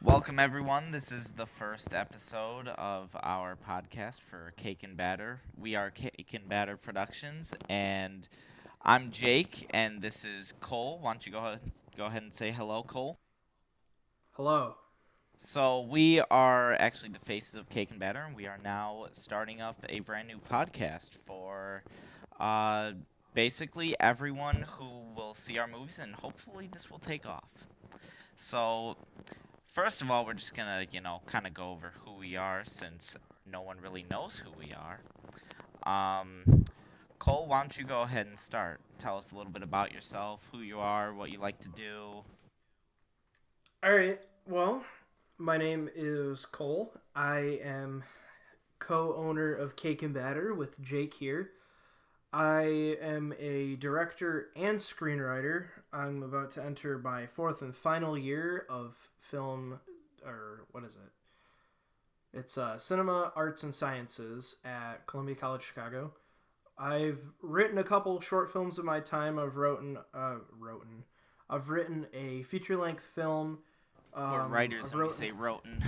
Welcome, everyone. This is the first episode of our podcast for Cake and Batter. We are Cake and Batter Productions, and I'm Jake, and this is Cole. Why don't you go ahead and say hello, Cole? Hello. So we are actually the faces of Cake and Batter, and we are now starting up a brand new podcast for, uh, basically everyone who will see our movies, and hopefully this will take off. So first of all, we're just gonna, kind of go over who we are since no one really knows who we are. Cole, why don't you go ahead and start? Tell us a little bit about yourself, who you are, what you like to do. All right. Well, my name is Cole. I am co-owner of Cake and Batter with Jake here. I am a director and screenwriter. I'm about to enter my fourth and final year of film, or what is it? It's Cinema, Arts, and Sciences at Columbia College Chicago. I've written a couple short films in my time. I've written a feature-length film. We're writers I've and we wrote. say roten.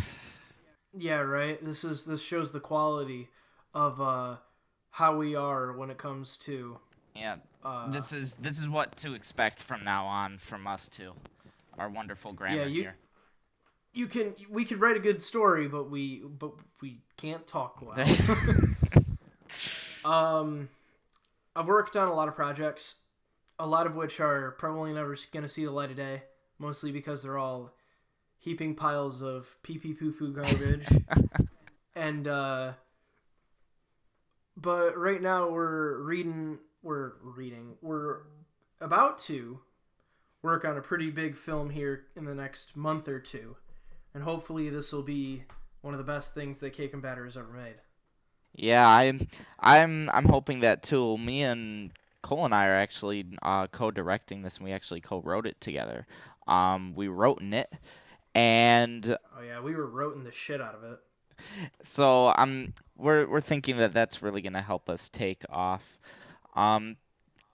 Yeah, right. This shows the quality of how we are when it comes to Yeah, uh, this is what to expect from now on from us too. Our wonderful yeah. grammar You here. you can we can write a good story, but we can't talk well. um, I've worked on a lot of projects, a lot of which are probably never going to see the light of day, mostly because they're all heaping piles of pee pee poo poo garbage. And but right now we're about to work on a pretty big film here in the next month or two, and hopefully this will be one of the best things that Cake and Batter has ever made. Yeah, I'm hoping that too. Me and Cole and I are actually co-directing this, and we actually co-wrote it together. We wrote in it, and Oh yeah, we were roting the shit out of it. so we're thinking that that's really gonna help us take off. Um,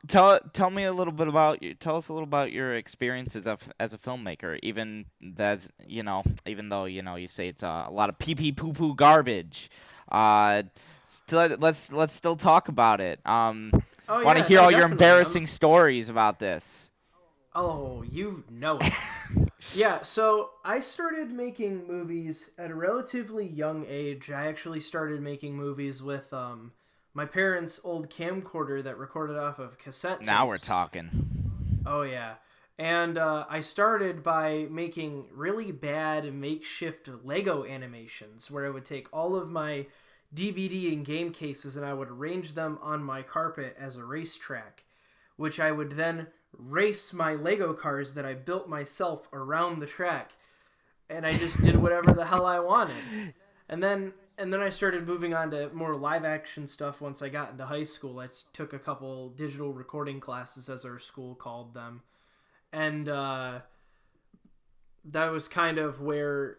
tell me a little bit about you. Tell us a little about your experiences as a filmmaker. Even though you say it's a lot of pee pee poo poo garbage. Let's still talk about it. Oh Want to yeah, hear no, all your definitely. I'm embarrassing stories about this. Oh, you know it. Yeah, so I started making movies at a relatively young age. I actually started making movies with my parents' old camcorder that recorded off of cassette Now we're tapes. talking. Oh yeah. And I started by making really bad makeshift Lego animations where I would take all of my DVD and game cases and I would arrange them on my carpet as a racetrack, which I would then race my Lego cars that I built myself around the track. And I just did whatever the hell I wanted. And then I started moving on to more live action stuff once I got into high school. I took a couple digital recording classes, as our school called them, and that was kind of where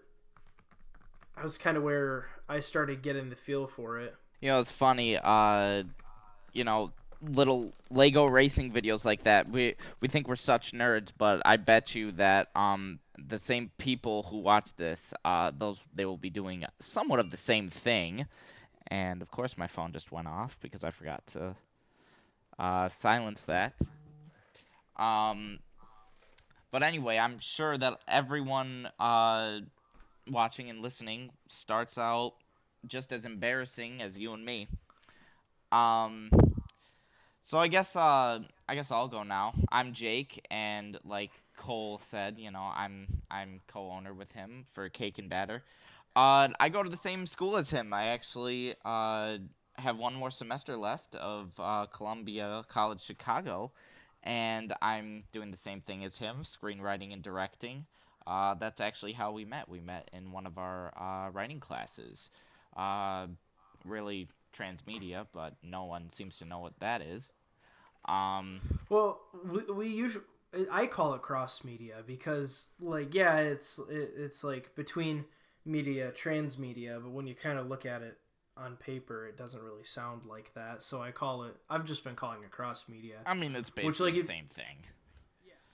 I started getting the feel for it. It's funny. You know, little Lego racing videos like that. We think we're such nerds, but I bet you that the same people who watch this, those they will be doing somewhat of the same thing. And of course, my phone just went off because I forgot to silence that. Um, but anyway, I'm sure that everyone watching and listening starts out just as embarrassing as you and me. Um, So I guess I'll go now. I'm Jake, and like Cole said, I'm co-owner with him for Cake and Batter. I go to the same school as him. I actually have one more semester left of Columbia College Chicago, and I'm doing the same thing as him, screenwriting and directing. That's actually how we met. We met in one of our writing classes. Uh, really transmedia, but no one seems to know what that is. Um, Well, we usually I call it cross media because like yeah, it's like between media, transmedia, but when you kind of look at it on paper, it doesn't really sound like that. So I've just been calling it cross media, I mean, it's which basically like the if same thing.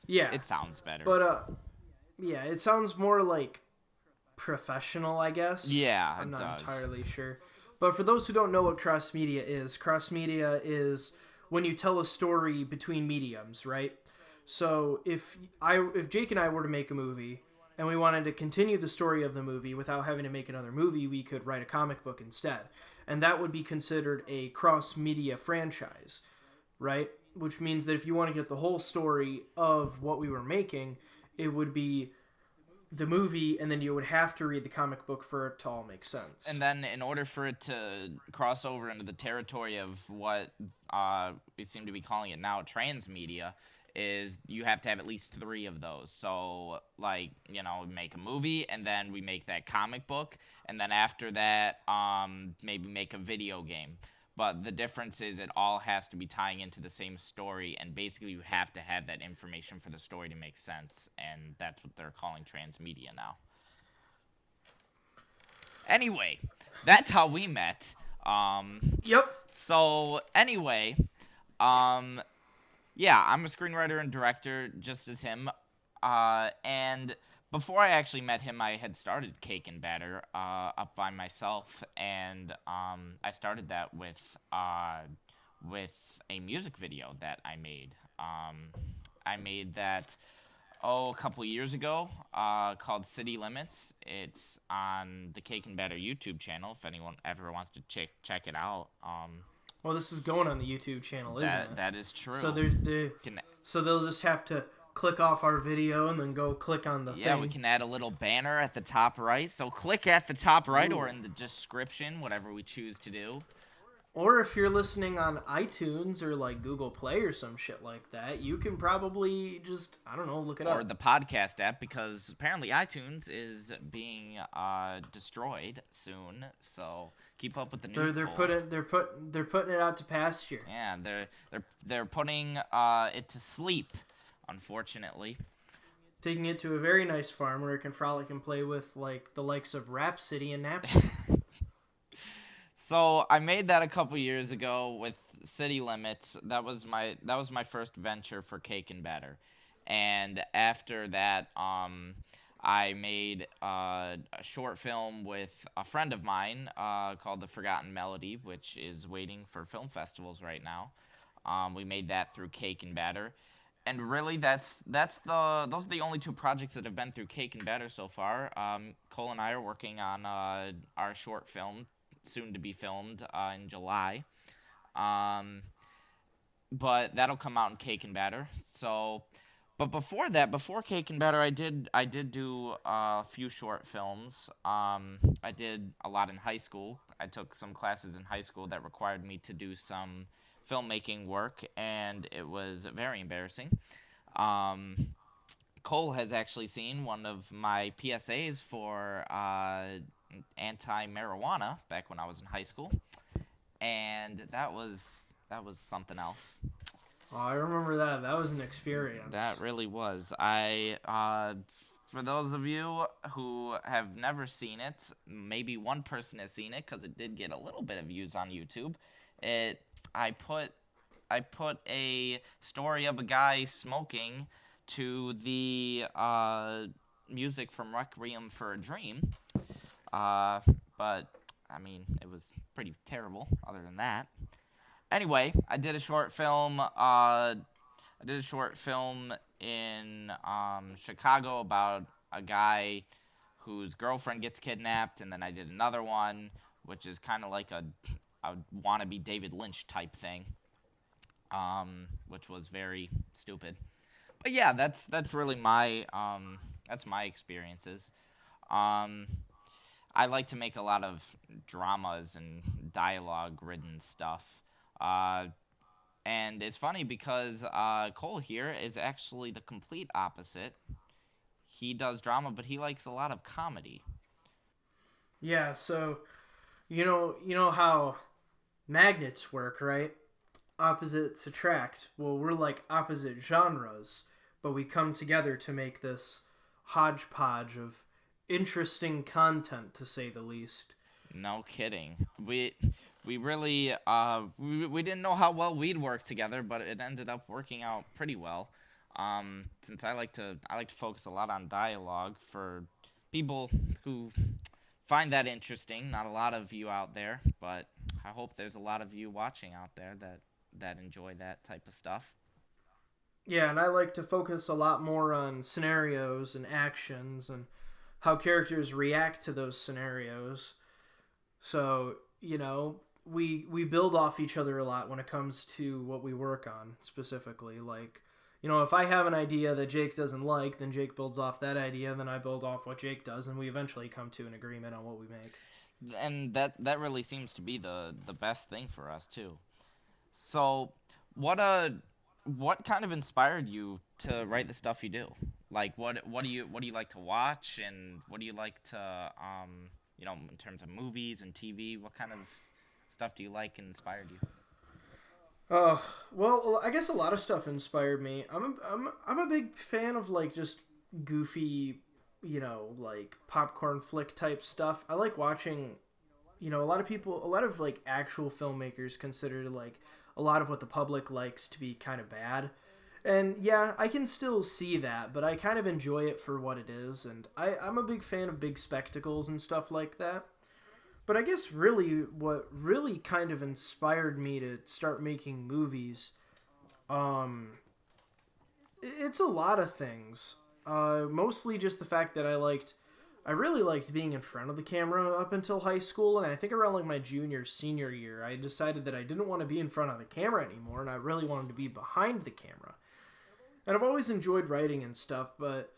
yeah, It sounds better. but yeah, it sounds more like professional, I guess. Yeah, I'm it not does. entirely sure. But for those who don't know what cross media is when you tell a story between mediums, right? So if Jake and I were to make a movie and we wanted to continue the story of the movie without having to make another movie, we could write a comic book instead. And that would be considered a cross media franchise, right? Which means that if you want to get the whole story of what we were making, it would be the movie, and then you would have to read the comic book for it to all make sense. And then, in order for it to cross over into the territory of what we seem to be calling it now, transmedia, is you have to have at least 3 of those. So, like, make a movie, and then we make that comic book, and then after that, maybe make a video game. But the difference is it all has to be tying into the same story, and basically you have to have that information for the story to make sense, and that's what they're calling transmedia now. Anyway, that's how we met. Yep. So anyway, um, yeah, I'm a screenwriter and director, just as him. And before I actually met him, I had started Cake and Batter up by myself, and I started that with a music video that I made. I made that a couple years ago called City Limits. It's on the Cake and Batter YouTube channel if anyone ever wants to check it out. Well, this is going on the YouTube channel, isn't it? That is true. So Can, so they'll just have to click off our video and then go click on the yeah, thing. we can add a little banner at the top right. So click at the top right Ooh. or in the description, whatever we choose to do. Or if you're listening on iTunes or like Google Play or some shit like that, you can probably just, I don't know, look it up. Or the podcast app, because apparently iTunes is being destroyed soon. So keep up with the news. They're putting it out to pasture. Yeah, they're putting it to sleep, unfortunately. Taking it to a very nice farm where it can frolic and play with like the likes of Rhapsody and Napster. So I made that a couple years ago with City Limits. That was my first venture for Cake and Batter, and after that, I made a short film with a friend of mine called The Forgotten Melody, which is waiting for film festivals right now. We made that through Cake and Batter, and really those are the only 2 projects that have been through Cake and Batter so far. Cole and I are working on our short film, soon to be filmed in July. But that'll come out in Cake and Batter. So, but before that, before Cake and Batter, I did do a few short films. I did a lot in high school. I took some classes in high school that required me to do some filmmaking work, and it was very embarrassing. Cole has actually seen one of my PSAs for anti-marijuana back when I was in high school, and that was something else. Oh, I remember that. That was an experience. That really was. For those of you who have never seen it, maybe one person has seen it because it did get a little bit of views on YouTube. I put a story of a guy smoking to the music from Requiem for a Dream. But I mean, it was pretty terrible. Other than that, anyway, I did a short film. In Chicago about a guy whose girlfriend gets kidnapped, and then I did another one, which is kind of like a wannabe David Lynch type thing, which was very stupid. But yeah, that's really my experiences. I like to make a lot of dramas and dialogue-ridden stuff. And it's funny because Cole here is actually the complete opposite. He does drama, but he likes a lot of comedy. Yeah, so you know how magnets work, right? Opposites attract. Well, we're like opposite genres, but we come together to make this hodgepodge of interesting content, to say the least. No kidding. We really we didn't know how well we'd work together, but it ended up working out pretty well. Since I like to focus a lot on dialogue for people who find that interesting. Not a lot of you out there, but I hope there's a lot of you watching out there that enjoy that type of stuff. Yeah, and I like to focus a lot more on scenarios and actions and how characters react to those scenarios. So, we build off each other a lot when it comes to what we work on specifically. Like, if I have an idea that Jake doesn't like, then Jake builds off that idea, then I build off what Jake does, and we eventually come to an agreement on what we make. And that really seems to be the best thing for us too. So, what what kind of inspired you to write the stuff you do? Like, what do you like to watch, and what do you like to in terms of movies and TV? What kind of stuff do you like and inspired you? Uh, well, I guess a lot of stuff inspired me. I'm a big fan of like just goofy, like popcorn flick type stuff. I like watching, a lot of like actual filmmakers consider like a lot of what the public likes to be kind of bad. And yeah, I can still see that, but I kind of enjoy it for what it is. And I'm a big fan of big spectacles and stuff like that. But I guess really what really kind of inspired me to start making movies, um, it's a lot of things. Mostly just the fact that I really liked being in front of the camera up until high school, and I think around like my junior, senior year, I decided that I didn't want to be in front of the camera anymore, and I really wanted to be behind the camera. And I've always enjoyed writing and stuff, but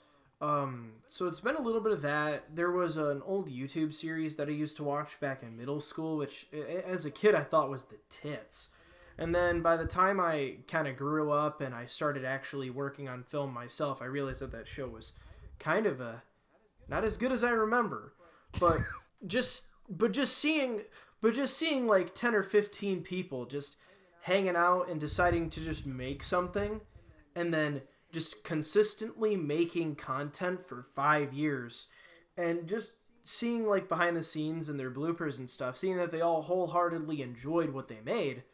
so it's been a little bit of that. There was an old YouTube series that I used to watch back in middle school, which as a kid I thought was the tits. And then by the time I kind of grew up and I started actually working on film myself, I realized that that show was kind of a not as good as I remember. But just seeing like 10 or 15 people just hanging out and deciding to just make something and then just consistently making content for 5 years and just seeing like behind the scenes and their bloopers and stuff, seeing that they all wholeheartedly enjoyed what they made,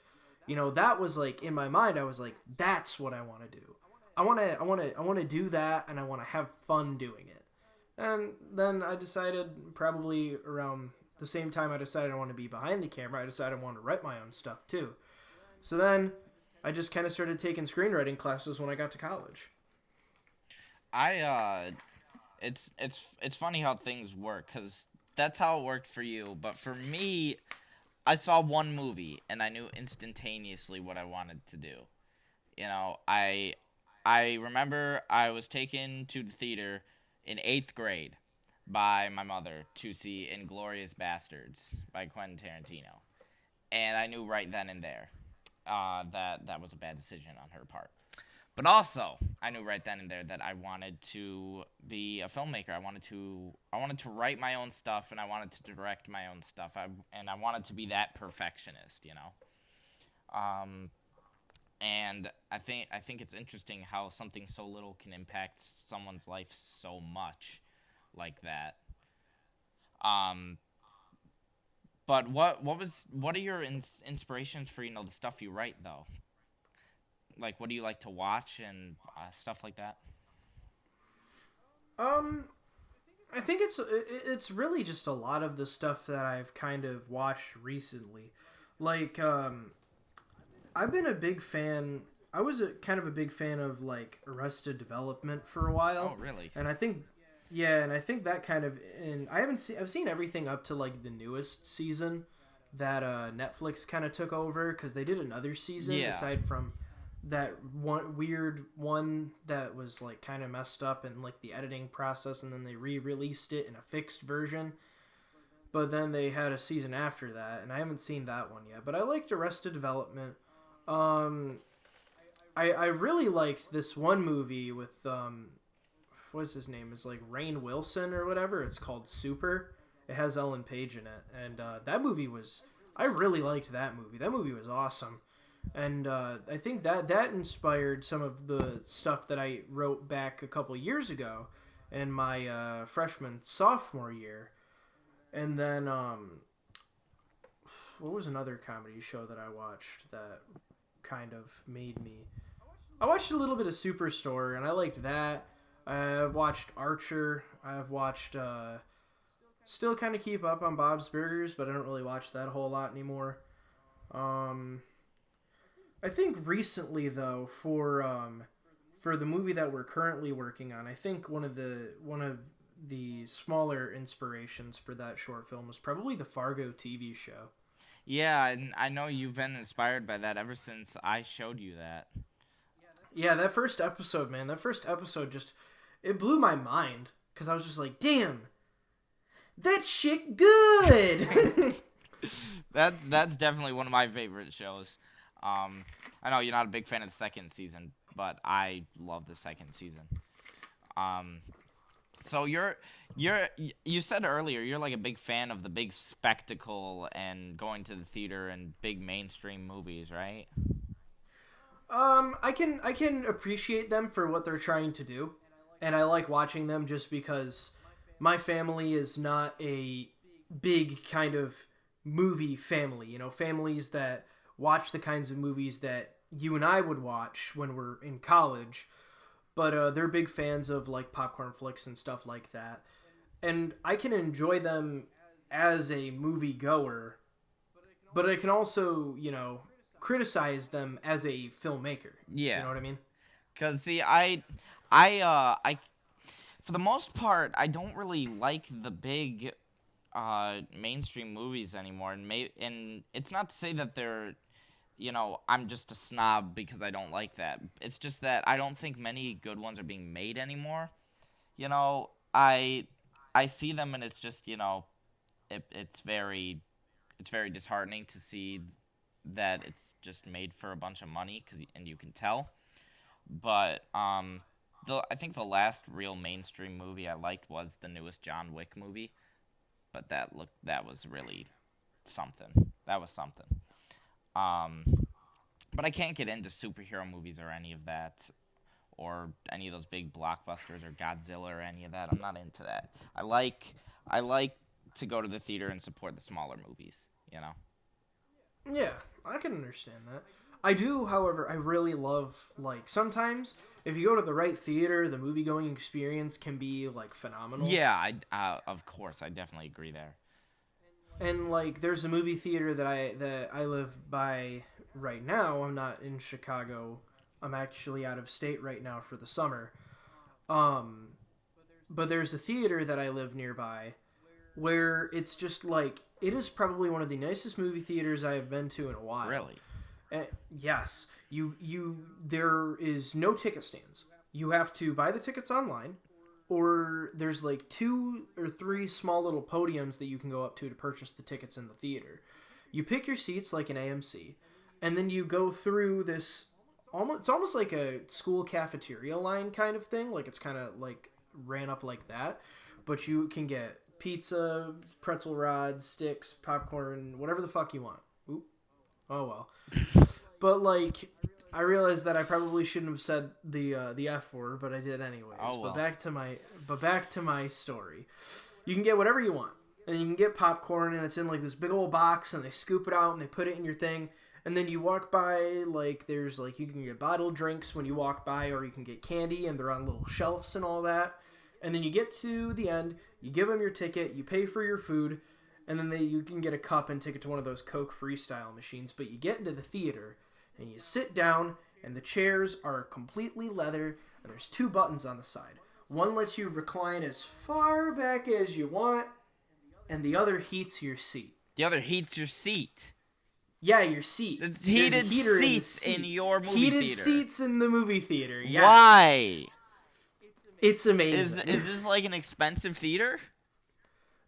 that was like in my mind, I was like, that's what I want to do. I want to do that, and I want to have fun doing it. And then I decided, probably around the same time I decided I want to be behind the camera, I decided I want to write my own stuff too. So then I just kind of started taking screenwriting classes when I got to college. I it's funny how things work because that's how it worked for you, but for me, I saw one movie and I knew instantaneously what I wanted to do. You know, I remember I was taken to the theater in 8th grade by my mother to see Inglorious Bastards by Quentin Tarantino, and I knew right then and there that was a bad decision on her part. But also, I knew right then and there that I wanted to be a filmmaker. I wanted to write my own stuff, and I wanted to direct my own stuff. And I wanted to be that perfectionist, you know. And I think it's interesting how something so little can impact someone's life so much, like that. Um, but what are your inspirations for the stuff you write though? Like, what do you like to watch and stuff like that? Um, I think it's really just a lot of the stuff that I've kind of watched recently. Like, I've been a big fan. I was a kind of a big fan of like Arrested Development for a Oh, while, really? and I think yeah, and I think that kind of and I haven't seen I've seen everything up to like the newest season that Netflix kind of took over because they did another season Yeah. aside from that one weird one that was like kind of messed up in like the editing process, and then they re-released it in a fixed version. But then they had a season after that, and I haven't seen that one yet. But I liked Arrested Development. Um, I really liked this one movie with what's his name? Is like Rainn Wilson or whatever. It's called Super. It has Ellen Page in it, and that movie was I really liked that movie. That movie was awesome, and I think that inspired some of the stuff that I wrote back a couple years ago, in my freshman sophomore year, and then what was another comedy show that I watched that kind of made me I watched a little bit of Superstore, and I liked that. I've watched Archer. I've watched. Still kind of keep up on Bob's Burgers, but I don't really watch that a whole lot anymore. Um, I think recently though, for the movie that we're currently working on, I think one of the smaller inspirations for that short film was probably the Fargo TV show. Yeah, and I know you've been inspired by that ever since I showed you that. Yeah, that first episode, man. That first episode just it blew my mind because I was just like, damn, that shit good. That's definitely one of my favorite shows. I know you're not a big fan of the second season, but I love the second season. Um, so you said earlier you're like a big fan of the big spectacle and going to the theater and big mainstream movies, right? I can appreciate them for what they're trying to do, and I like watching them just because my family is not a big kind of movie family. You know, families that watch the kinds of movies that you and I would watch when we're in college, but they're big fans of like popcorn flicks and stuff like that, and I can enjoy them as a movie goer, but I can also, criticize them as a filmmaker. You Yeah, know what I mean? cause see, I for the most part, I don't really like the big mainstream movies anymore, and it's not to say that they're I'm just a snob because I don't like that. It's just that I don't think many good ones are being made anymore. You know, I see them and it's just it's very disheartening to see that it's just made for a bunch of money and you can tell. But I think the last real mainstream movie I liked was the newest John Wick movie. But that was really something. That was something. Um, but I can't get into superhero movies or any of that, or any of those big blockbusters or Godzilla or any of that. I'm not into that. I like to go to the theater and support the smaller movies. You know. Yeah, I can understand that. I do, however, I really love like sometimes if you go to the right theater, the movie going experience can be like phenomenal. Yeah, of course I definitely agree there. And like there's a movie theater that I live by right now. I'm not in Chicago. I'm actually out of state right now for the summer. Um but there's a theater that I live nearby where it's just like it is probably one of the nicest movie theaters I have been to in a while. Really. Yes, you there is no ticket stands. You have to buy the tickets online, or there's like two or three small little podiums that you can go up to purchase the tickets in the theater. You pick your seats like an AMC, and then you go through this almost it's almost like a school cafeteria line kind of thing. Like it's kind of like ran up like that, but you can get pizza, pretzel rods, sticks, popcorn, whatever the fuck you want. Oop. Oh well. But like, I realized that I probably shouldn't have said the F word, but I did anyways. Oh well. But back to my story. You can get whatever you want, and you can get popcorn, and it's in like this big old box, and they scoop it out and they put it in your thing, and then you walk by like there's like you can get bottled drinks when you walk by, or you can get candy, and they're on little shelves and all that. And then you get to the end, you give them your ticket, you pay for your food, and then you can get a cup and take it to one of those Coke Freestyle machines. But you get into the theater and you sit down, and the chairs are completely leather, and there's two buttons on the side. One lets you recline as far back as you want, and the other heats your seat. The other heats your seat. Yeah, your seat. It's There's a heated heater seats in, the in seat. your movie heated theater. seats in the movie theater. Yeah, Why? it's amazing. Is this like an expensive theater?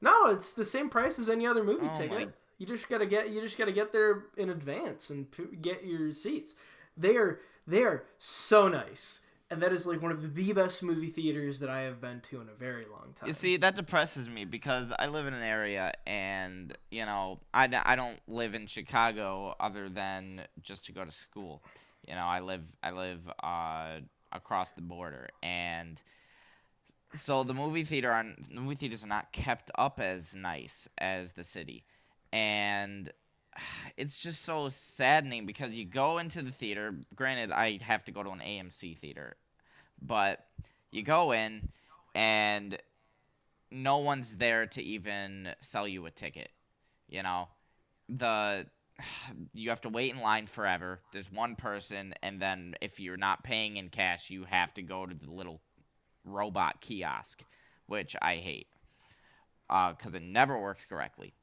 No, it's the same price as any other movie Oh ticket. my- You just gotta get there in advance and get your seats. They are so nice, and that is like one of the best movie theaters that I have been to in a very long time. You see, that depresses me because I live in an area and, I don't live in Chicago other than just to go to school. I live across the border, and so the movie theaters are not kept up as nice as the city. And it's just so saddening because you go into the theater, granted I have to go to an AMC theater, but You go in, and no one's there to even sell you a ticket. You know, the you have to wait in line forever. There's one person, and then if you're not paying in cash, you have to go to the little robot kiosk, which I hate because it never works correctly.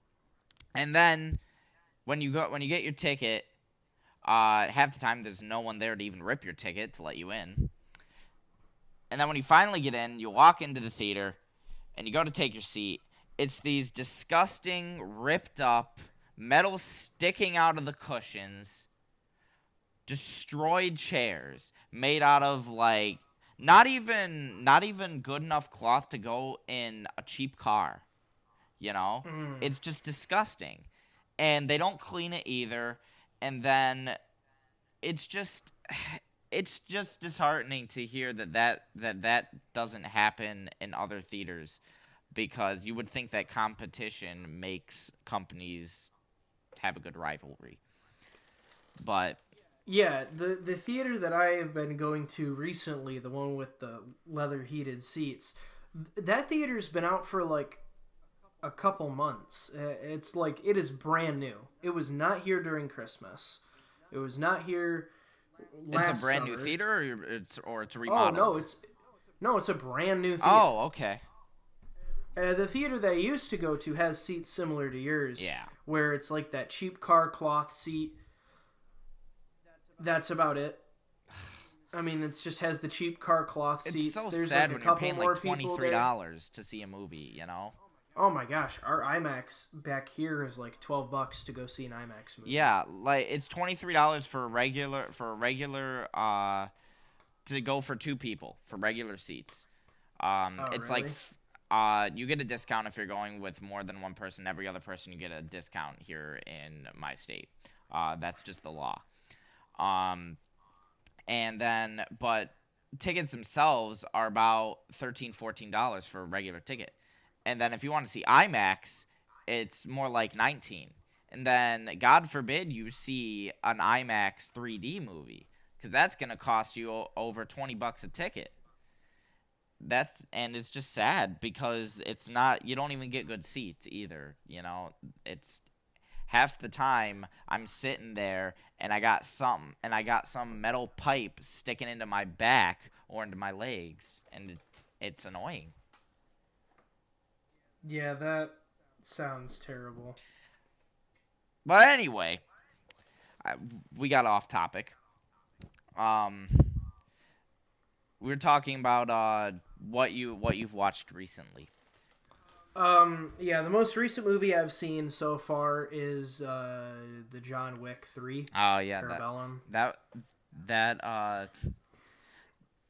And then when you get your ticket, half the time there's no one there to even rip your ticket to let you in. And then when you finally get in, you walk into the theater and you go to take your seat. It's these disgusting, ripped up, metal sticking out of the cushions, destroyed chairs made out of like not even good enough cloth to go in a cheap car. You know, Mm. it's just disgusting, and they don't clean it either. And then it's just it's just disheartening to hear that doesn't happen in other theaters, because you would think that competition makes companies have a good rivalry. But Yeah, the theater that I have been going to recently, the one with the leather heated seats, that theater's been out for like a couple months. It's like it is brand new. It was not here during Christmas. It was not here it's a last brand new summer. theater, or it's Oh remodeled. no, it's a brand new theater. Oh, okay. The theater that I used to go to has seats similar to yours, Yeah. where it's like that cheap car cloth seat. That's about it. I mean, it just has the cheap car cloth It's seats. so There's sad like a when you're couple paying like more twenty people three there. dollars to see a movie. Oh my gosh, our IMAX back here is like $12 to go see an IMAX movie. Yeah, like it's $23 for a regular to go for two people for regular seats. Oh It's like really? you get a discount if you're going with more than one person. Every other person you get a discount here in my state. That's just the law. Um, and then but tickets themselves are about $13-14 for a regular ticket. And then if you want to see IMAX, it's more like 19. And then God forbid you see an IMAX 3D movie, cuz that's going to cost you over $20 a ticket. And it's just sad because it's not you don't even get good seats either. It's half the time I'm sitting there and I got some metal pipe sticking into my back or into my legs, and it's annoying. Yeah, that sounds terrible. But anyway, I, we got off topic. Um, we were talking about what you've watched recently. Yeah, the most recent movie I've seen so far is the John Wick 3, Oh yeah, Parabellum. that that uh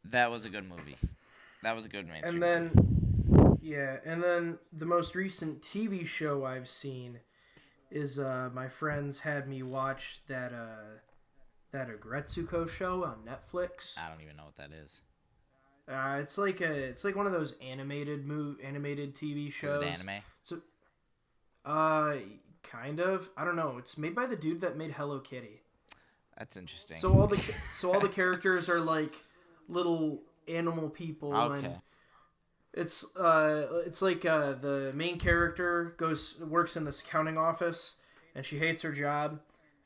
that was a good movie. That was a good And mainstream movie. then and then the most recent TV show I've seen is my friends had me watch that Agretsuko show on Netflix. I don't even know what that is. It's like one of those animated TV Was shows. it anime? So uh kind of. I don't know. It's made by the dude that made Hello Kitty. That's interesting. So all the characters are like little animal people Okay. and it's like the main character works in this accounting office and she hates her job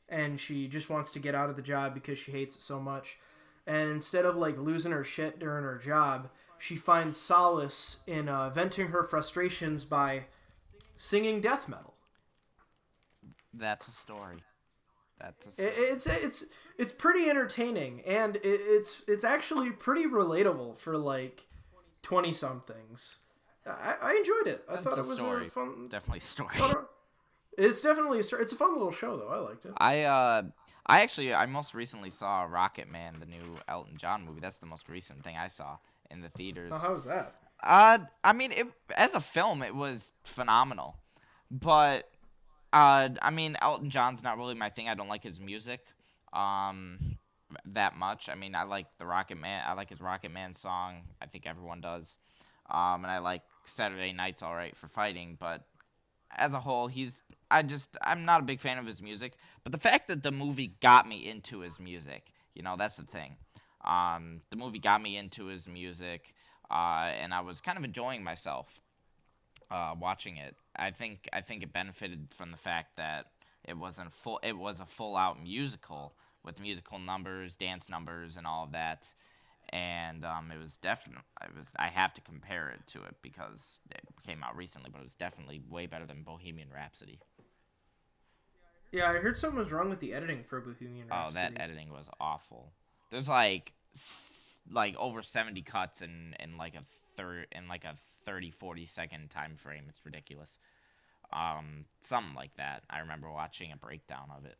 and she just wants to get out of the job because she hates it so much. And instead of like losing her shit during her job, she finds solace in venting her frustrations by singing death metal. That's a story. That's a It, story. it's pretty entertaining and it's actually pretty relatable for like 20 somethings. I enjoyed it. I That's thought a it was story. a fun. Definitely a story. It's definitely it's a fun little show though. I liked it. I most recently saw Rocket Man, the new Elton John movie. That's the most recent thing I saw in the theaters. Oh, how was that? I mean, as a film, it was phenomenal, but I mean, Elton John's not really my thing. I don't like his music, that much. I mean, I like the Rocket Man. I like his Rocket Man song. I think everyone does. And I like Saturday Night's all right for fighting, but as a whole, I'm not a big fan of his music. But the fact that the movie got me into his music, that's the thing. The movie got me into his music. and I was kind of enjoying myself watching it. I think it benefited from the fact that it was a full out musical with musical numbers, dance numbers, and all of that. And it was definitely I have to compare it to it because it came out recently, but it was definitely way better than Bohemian Rhapsody. Yeah, I heard something was wrong with the editing for Bohemian Oh, that Rhapsody. editing was awful. There's like over 70 cuts in like a third in like a 30-40 second time frame. It's ridiculous. Something like that. I remember watching a breakdown of it.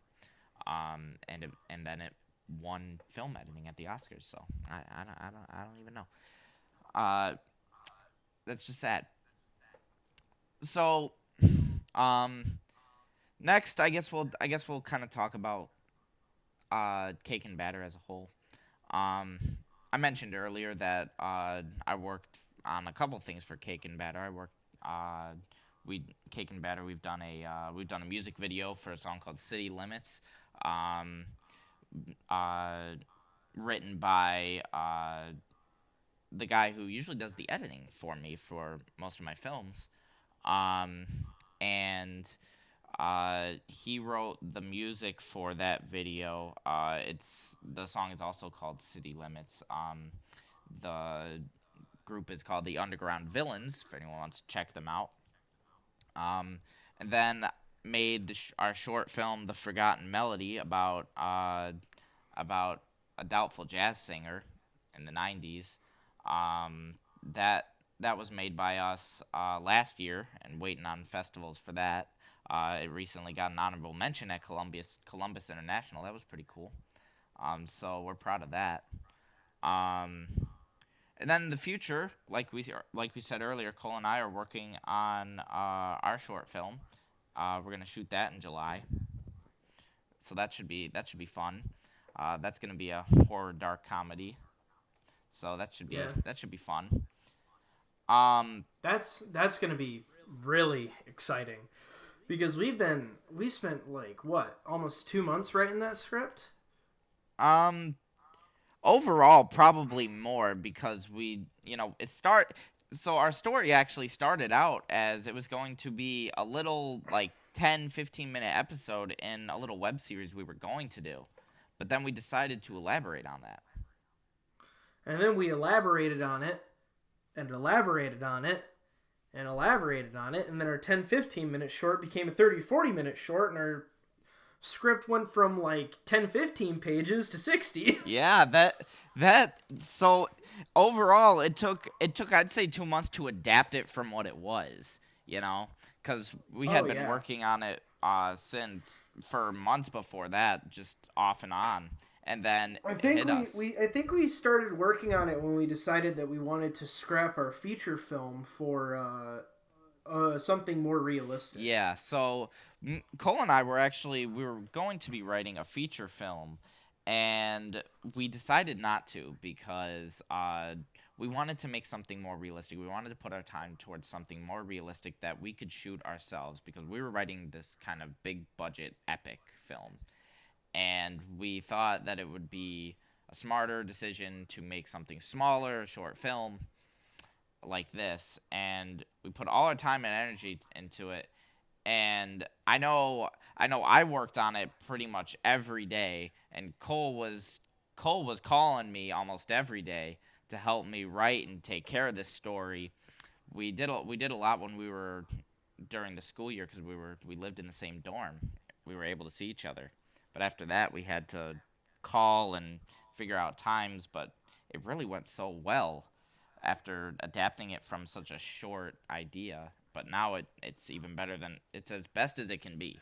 And then it won film editing at the Oscars. So I don't even know. Uh, that's just sad. So um, next, I guess we'll kind of talk about Cake and Batter as a whole. Um, I mentioned earlier that I worked on a couple things for Cake and Batter. I worked uh, we Cake and Batter. We've done a music video for a song called City Limits. Um, uh, Written by the guy who usually does the editing for me for most of my films. Um, and he wrote the music for that video. It's the song is also called City Limits. The group is called the Underground Villains. If anyone wants to check them out. Um, and then made our short film, The Forgotten Melody, about a doubtful jazz singer in the '90s. Um, that that was made by us last year, and waiting on festivals for that. It recently got an honorable mention at Columbus International. That was pretty cool. So we're proud of that. Um, and then in the future, like we said earlier, Cole and I are working on our short film. We're gonna shoot that in July, so that should be fun. That's gonna be a horror dark comedy, so Yeah, that should be fun. Um, that's gonna be really exciting because we spent like what almost 2 months writing that script. um, Overall, probably more because it start. So our story actually started out as it was going to be a little like 10-15 minute episode in a little web series we were going to do, but then we decided to elaborate on that. And then we elaborated on it and elaborated on it and elaborated on it. And then our 10-15 minute short became a 30-40 minute short. And our script went from like 10-15 pages to 60. Yeah, that so overall it took I'd say 2 months to adapt it from what it was, because we Oh, had been yeah. working on it since for months before that, just off and on, and then I it think hit us. I think we started working on it when we decided that we wanted to scrap our feature film for something more realistic. Yeah, so Cole and I we were going to be writing a feature film, and we decided not to because we wanted to make something more realistic. We wanted to put our time towards something more realistic that we could shoot ourselves because we were writing this kind of big budget epic film, and we thought that it would be a smarter decision to make something smaller, a short film like this, and we put all our time and energy into it. And I know I worked on it pretty much every day, and Cole was calling me almost every day to help me write and take care of this story. We did a lot when we were during the school year because we lived in the same dorm. We were able to see each other, but after that we had to call and figure out times. But it really went so well after adapting it from such a short idea. But now it's even better than it's as best as it can be.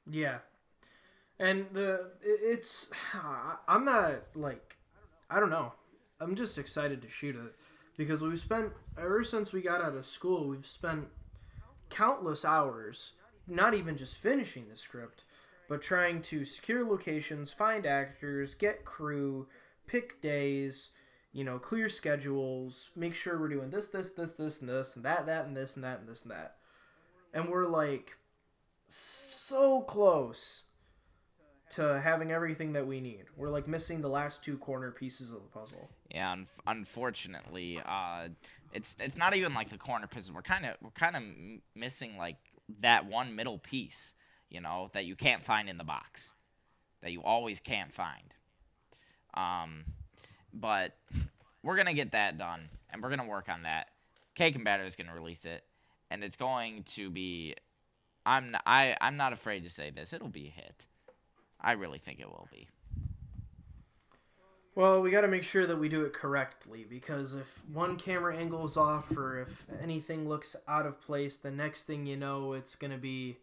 Yeah, and it's I'm not like I don't know. I'm just excited to shoot it because we've spent ever since we got out of school, we've spent countless hours not even just finishing the script, but trying to secure locations, find actors, get crew, pick days, clear schedules, make sure we're doing this, and this, and that, and this, and that, and this, and that. And we're like so close to having everything that we need. We're like missing the last two corner pieces of the puzzle. Yeah, unfortunately, it's not even like the corner pieces. We're kind of missing like that one middle piece, that you can't find in the box, that you always can't find. But we're gonna get that done, and we're gonna work on that. Cake and Batter is gonna release it, and it's going to be. I'm not afraid to say this. It'll be a hit. I really think it will be. Well, we got to make sure that we do it correctly, because if one camera angle is off or if anything looks out of place, the next thing you know, it's going to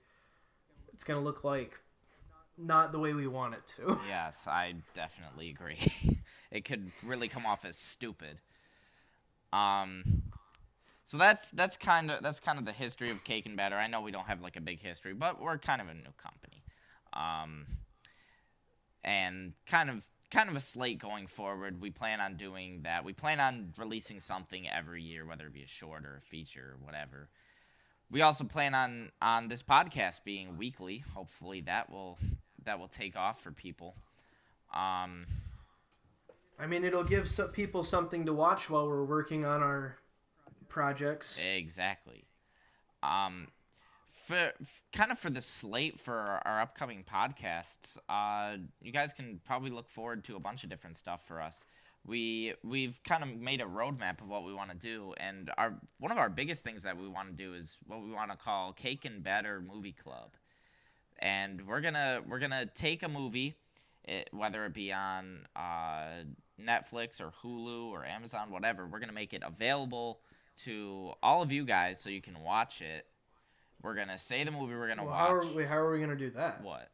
look like not the way we want it to. Yes, I definitely agree. It could really come off as stupid. So that's kind of the history of Cake and Batter. I know we don't have like a big history, but we're kind of a new company. And kind of a slate going forward. We plan on doing that. We plan on releasing something every year, whether it be a short or a feature or whatever. We also plan on this podcast being weekly. Hopefully that will take off for people. I mean, it'll give some people something to watch while we're working on our projects. Exactly. For the slate for our upcoming podcasts, you guys can probably look forward to a bunch of different stuff for us. We've kind of made a roadmap of what we want to do, and one of our biggest things that we want to do is what we want to call Cake and Batter Movie Club. And we're gonna take a movie, whether it be on Netflix or Hulu or Amazon, whatever. We're gonna make it available to all of you guys so you can watch it. We're going to say the movie we're going to watch. How are we going to do that? What?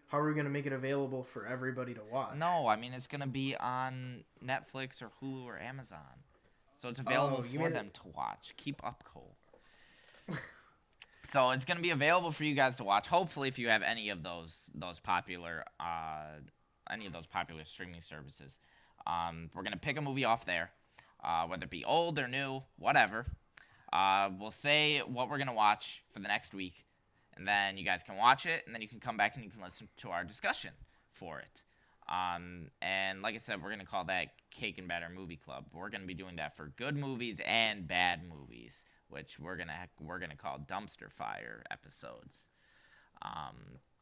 How are we going to make it available for everybody to watch? No, I mean, it's going to be on Netflix or Hulu or Amazon. So it's available for them to watch. Keep up, Cole. So it's going to be available for you guys to watch. Hopefully, if you have any of those popular streaming services. We're going to pick a movie off there, whether it be old or new, whatever. We'll say what we're going to watch for the next week, and then you guys can watch it, and then you can come back and you can listen to our discussion for it. And like I said, we're going to call that Cake and Batter Movie Club. We're going to be doing that for good movies and bad movies, which we're going to call Dumpster Fire episodes.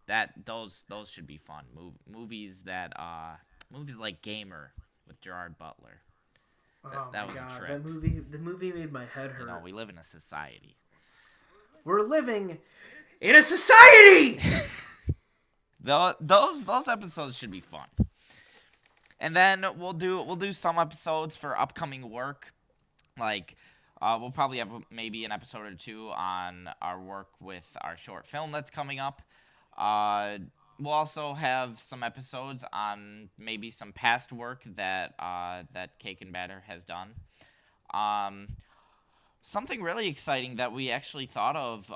Those should be fun. Movies like Gamer with Gerard Butler. That was a trip. The movie made my head hurt. We live in a society. We're living in a society. Those episodes should be fun. And then we'll do some episodes for upcoming work. Like we'll probably have maybe an episode or two on our work with our short film that's coming up. We'll also have some episodes on maybe some past work that Cake and Batter has done. Something really exciting that we actually thought of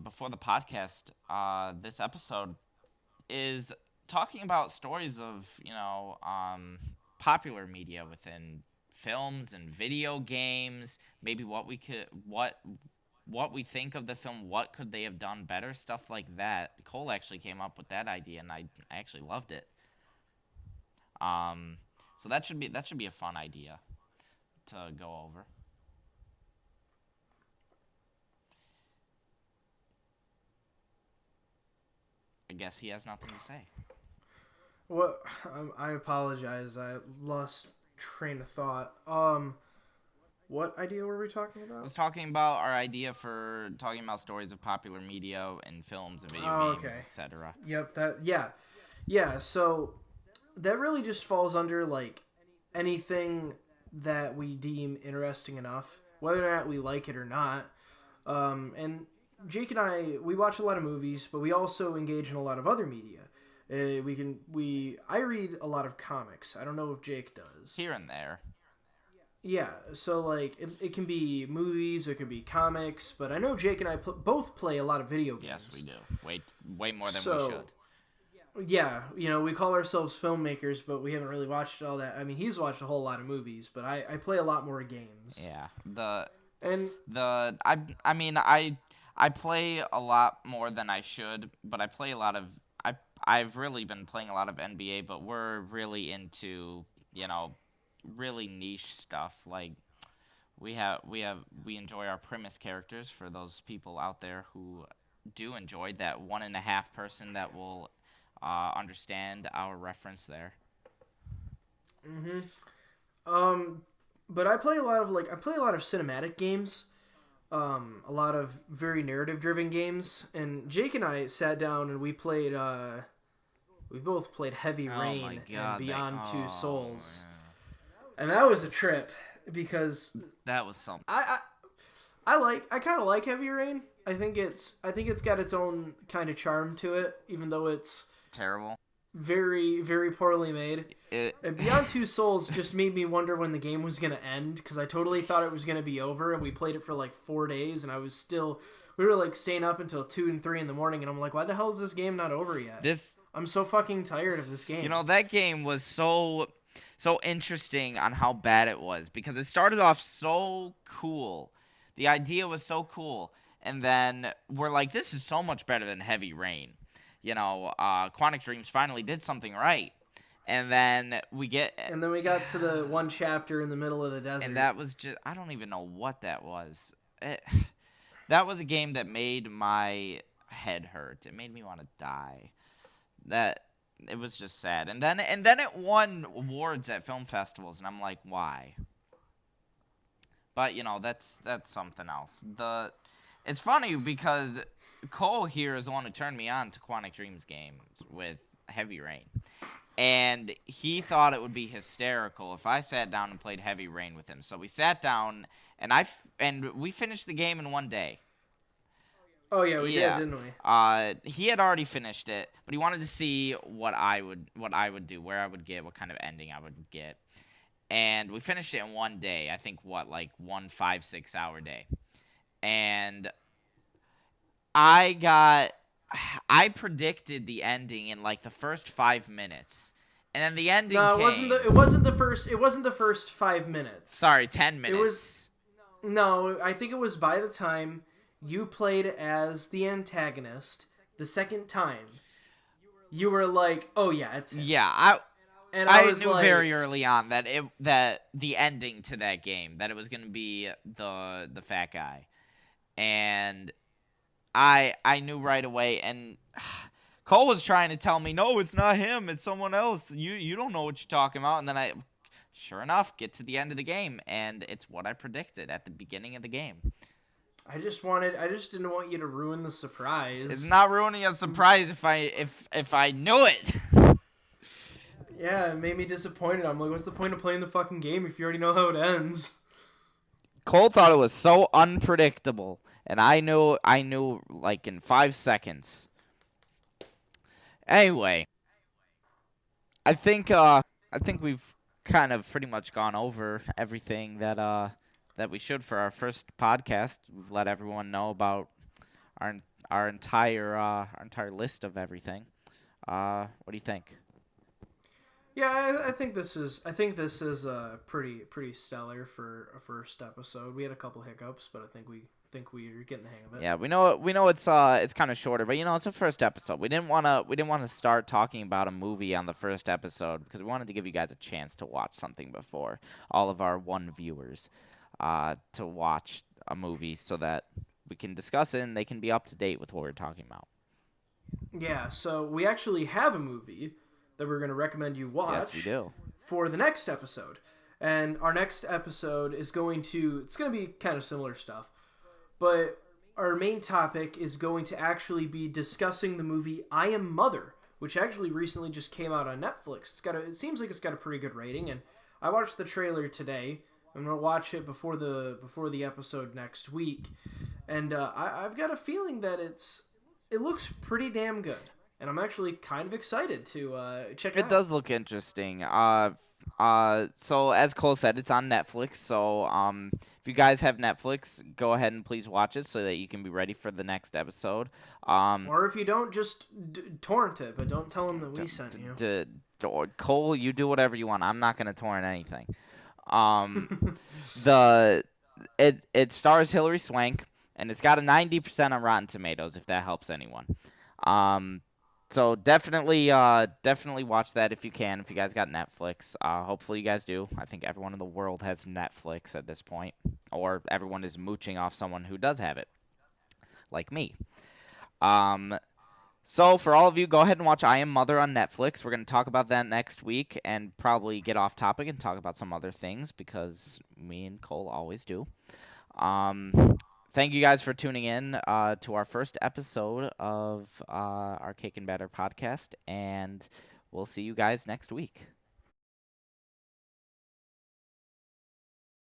before the podcast, this episode, is talking about stories of popular media within films and video games. Maybe what we think of the film, what could they have done better, stuff like that. Cole actually came up with that idea, and I actually loved it. So that should be a fun idea to go over. I guess he has nothing to say. Well, I apologize. I lost train of thought. What idea were we talking about? I was talking about our idea for talking about stories of popular media and films and video games, etc. Yep, yeah. So that really just falls under like anything that we deem interesting enough, whether or not we like it or not. And Jake and I watch a lot of movies, but we also engage in a lot of other media. I read a lot of comics. I don't know if Jake does. Here and there. Yeah, so like it can be movies, it could be comics, but I know Jake and I both play a lot of video games. Yes, we do. Way more than we should. Yeah, we call ourselves filmmakers, but we haven't really watched all that. I mean, he's watched a whole lot of movies, but I play a lot more games. Yeah, I play a lot more than I should, but I I've really been playing a lot of NBA, but we're really into, really niche stuff. Like we enjoy our Primus characters for those people out there who do enjoy that 1.5 person that will understand our reference there. Mm-hmm. But I play a lot of cinematic games, a lot of very narrative driven games, and Jake and I sat down and we both played Heavy Oh my Rain and god, Beyond Two Souls, yeah. and that was a trip because That was something. I kind of like Heavy Rain. I think it's got its own kind of charm to it, even though it's Terrible. very, very poorly made. And Beyond Two Souls just made me wonder when the game was going to end, because I totally thought it was going to be over, and we played it for like 4 days, and we were like staying up until 2 and 3 in the morning, and I'm like, why the hell is this game not over yet? I'm so fucking tired of this game. That game was so interesting on how bad it was, because it started off so cool. The idea was so cool, and then we're like, this is so much better than Heavy Rain. Quantic Dreams finally did something right. And then we got to the one chapter in the middle of the desert. And that was just, I don't even know what that was. That was a game that made my head hurt. It made me want to die. It was just sad. And then it won awards at film festivals, and I'm like, why? But that's something else. It's funny because Cole here is the one who turned me on to Quantic Dreams games with Heavy Rain. And he thought it would be hysterical if I sat down and played Heavy Rain with him. So we sat down, and we finished the game in one day. Oh yeah, we did, didn't we? He had already finished it, but he wanted to see what I would do, where I would get, what kind of ending I would get. And we finished it in one day. I think 1 5-6 hour day. And I predicted the ending in like the first 5 minutes, and then the ending. No, it wasn't the first 5 minutes. Sorry, 10 minutes. I think it was by the time you played as the antagonist the second time. You were like, "Oh yeah, it's him." Yeah, I knew very early on that the ending to that game, that it was going to be the fat guy, and I knew right away. And Cole was trying to tell me, no, it's not him, it's someone else. You don't know what you're talking about. And then sure enough, get to the end of the game, and it's what I predicted at the beginning of the game. I just didn't want you to ruin the surprise. It's not ruining a surprise if I knew it. Yeah, it made me disappointed. I'm like, what's the point of playing the fucking game if you already know how it ends? Cole thought it was so unpredictable, and I knew like in 5 seconds. Anyway, I think we've kind of pretty much gone over everything that we should for our first podcast. We've let everyone know about our entire list of everything. What do you think? Yeah, I think this is pretty stellar for a first episode. We had a couple hiccups, but I think we're getting the hang of it. Yeah, we know it's kind of shorter, but it's a first episode. We didn't want to start talking about a movie on the first episode because we wanted to give you guys a chance to watch something before all of our viewers to watch a movie so that we can discuss it and they can be up to date with what we're talking about. Yeah, so we actually have a movie that we're going to recommend you watch. Yes, we do. For the next episode. And our next episode is going to be kind of similar stuff. But our main topic is going to actually be discussing the movie I Am Mother, which actually recently just came out on Netflix. It seems like it's got a pretty good rating, and I watched the trailer today. I'm going to watch it before the episode next week. And I've got a feeling that it looks pretty damn good. And I'm actually kind of excited to check it out. It does look interesting. So as Cole said, it's on Netflix. So if you guys have Netflix, go ahead and please watch it so that you can be ready for the next episode. Or if you don't, just torrent it, but don't tell them that we sent you. Cole, you do whatever you want. I'm not going to torrent anything. It stars Hilary Swank, and it's got a 90% on Rotten Tomatoes, if that helps anyone. So definitely watch that if you can. If you guys got Netflix, hopefully you guys do. I think everyone in the world has Netflix at this point, or everyone is mooching off someone who does have it, like me. Um, so for all of you, go ahead and watch I Am Mother on Netflix. We're gonna talk about that next week, and probably get off topic and talk about some other things because me and Cole always do. Thank you guys for tuning in to our first episode of our Cake and Batter podcast, and we'll see you guys next week.